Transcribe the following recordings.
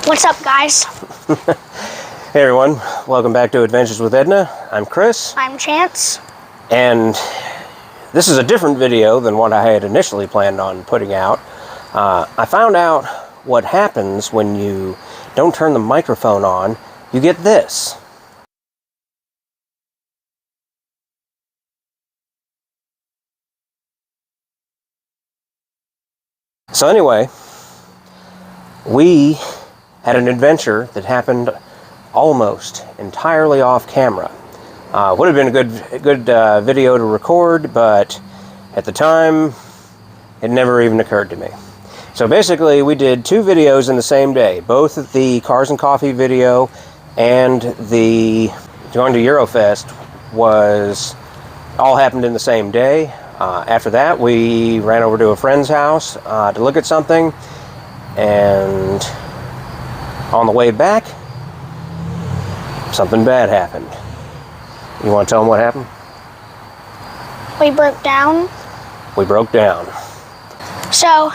What's up, guys? Hey everyone, welcome back to Adventures with Edna. I'm Chris. I'm Chance. And this is a different video than what I had initially planned on putting out. I found out what happens when you don't turn the microphone on. You get this. So anyway, we had an adventure that happened almost entirely off camera. Would have been a good video to record, but at the time, it never even occurred to me. So basically, we did two videos in the same day. Both the Cars and Coffee video and the going to Eurofest was all happened in the same day. After that, we ran over to a friend's house to look at something, and on the way back, something bad happened. You want to tell them what happened? We broke down. We broke down. So,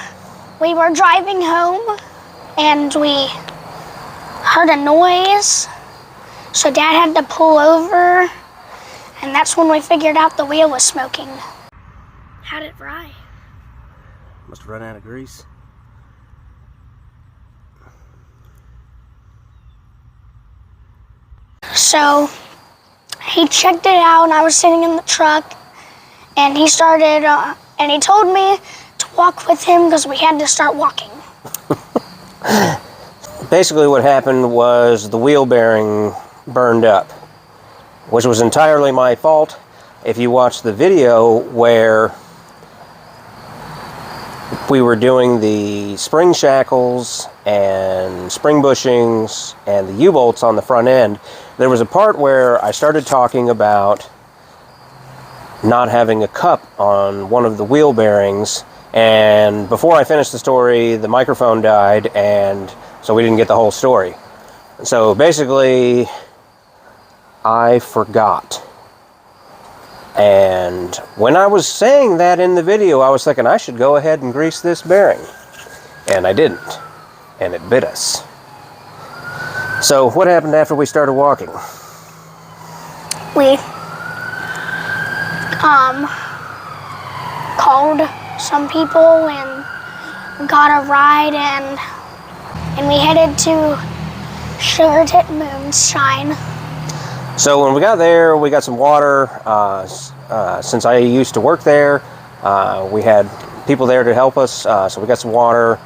we were driving home, and we heard a noise. So Dad had to pull over, and that's when we figured out the wheel was smoking. How did it fry? Must have run out of grease. So, he checked it out, and I was sitting in the truck, and he started, and he told me to walk with him because we had to start walking. Basically what happened was the wheel bearing burned up, which was entirely my fault. If you watch the video where we were doing the spring shackles and spring bushings and the U-bolts on the front end, there was a part where I started talking about not having a cup on one of the wheel bearings, and before I finished the story, the microphone died, and so we didn't get the whole story. So basically, I forgot. And when I was saying that in the video, I was thinking I should go ahead and grease this bearing. And I didn't. And it bit us. So what happened after we started walking? We called some people and got a ride, and we headed to Sugar Tit Moonshine. So when we got there, we got some water. Since I used to work there, we had people there to help us, so we got some water.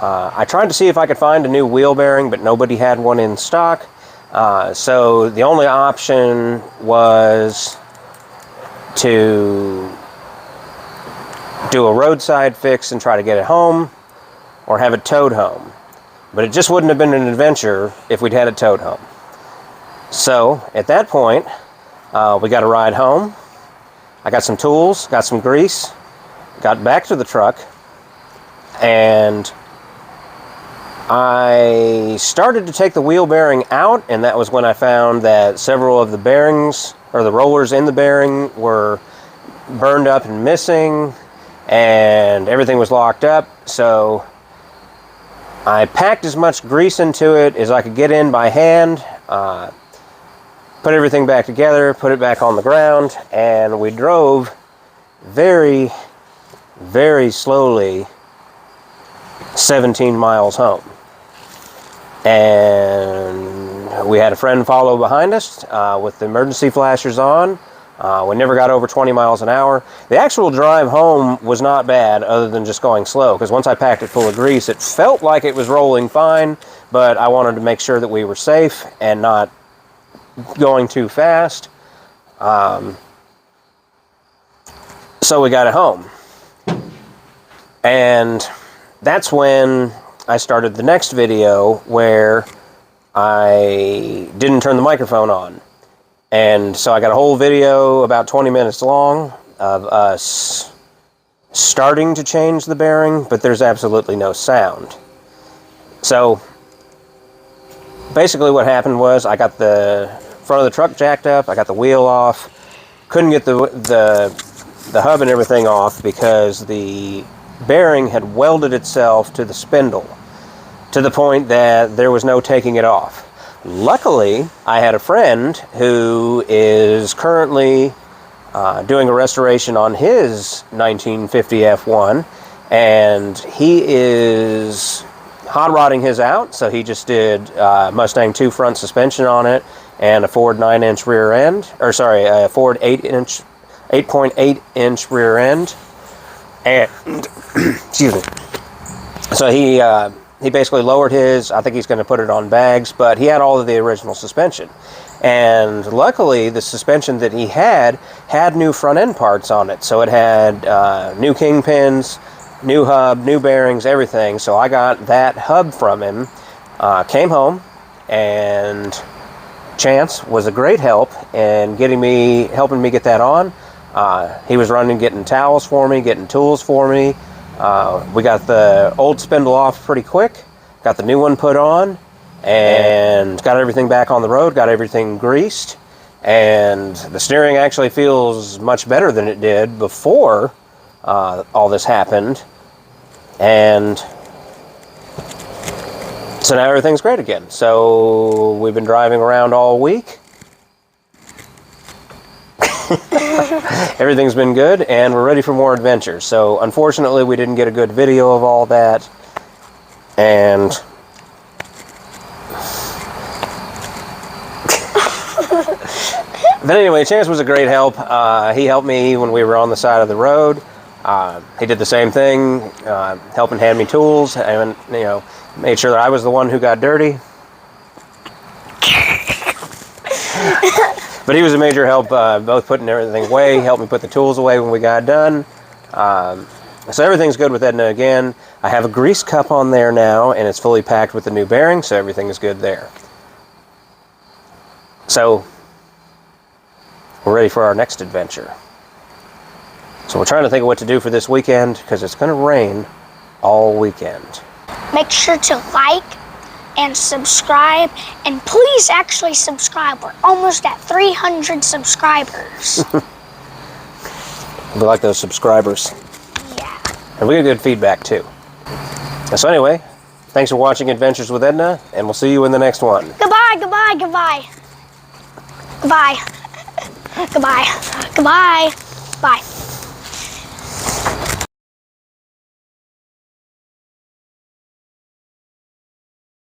I tried to see if I could find a new wheel bearing, but nobody had one in stock. So the only option was to do a roadside fix and try to get it home, or have it towed home. But it just wouldn't have been an adventure if we'd had it towed home. So at that point, we got a ride home. I got some tools, got some grease, got back to the truck, and I started to take the wheel bearing out, and that was when I found that several of the bearings, or the rollers in the bearing, were burned up and missing, and everything was locked up. So I packed as much grease into it as I could get in by hand, put everything back together, put it back on the ground, and we drove very, very slowly 17 miles home. And we had a friend follow behind us with the emergency flashers on. We never got over 20 miles an hour. The actual drive home was not bad, other than just going slow, because once I packed it full of grease, it felt like it was rolling fine, but I wanted to make sure that we were safe and not going too fast. So we got it home. And that's when I started the next video where I didn't turn the microphone on. And so I got a whole video about 20 minutes long of us starting to change the bearing, but there's absolutely no sound. So basically what happened was I got the front of the truck jacked up, I got the wheel off, couldn't get the hub and everything off because the bearing had welded itself to the spindle to the point that there was no taking it off. Luckily, I had a friend who is currently doing a restoration on his 1950 F1, and he is hot rodding his out, so he just did Mustang 2 front suspension on it and a Ford 9-inch rear end, or sorry, a Ford 8.8-inch rear end, and excuse me. So he basically lowered his. I think he's going to put it on bags, but he had all of the original suspension. And luckily, the suspension that he had new front end parts on it. So it had new kingpins, new hub, new bearings, everything. So I got that hub from him, came home, and Chance was a great help in helping me get that on. He was getting towels for me, getting tools for me. We got the old spindle off pretty quick, got the new one put on, and got everything back on the road, got everything greased, and the steering actually feels much better than it did before all this happened. And so now everything's great again. So we've been driving around all week. Everything's been good, and we're ready for more adventures. So unfortunately, we didn't get a good video of all that, and but anyway, Chance was a great help. He helped me when we were on the side of the road. He did the same thing, helping hand me tools, and made sure that I was the one who got dirty. But he was a major help, both putting everything away, helped me put the tools away when we got done. So everything's good with Edna again. I have a grease cup on there now, and it's fully packed with the new bearing, so everything is good there. So we're ready for our next adventure. So we're trying to think of what to do for this weekend, because it's going to rain all weekend. Make sure to like and subscribe, and please actually subscribe. We're almost at 300 subscribers. We like those subscribers. Yeah. And we get good feedback too. So anyway, thanks for watching Adventures with Edna, and we'll see you in the next one. Goodbye, goodbye, goodbye. Goodbye. Goodbye. Goodbye. Bye.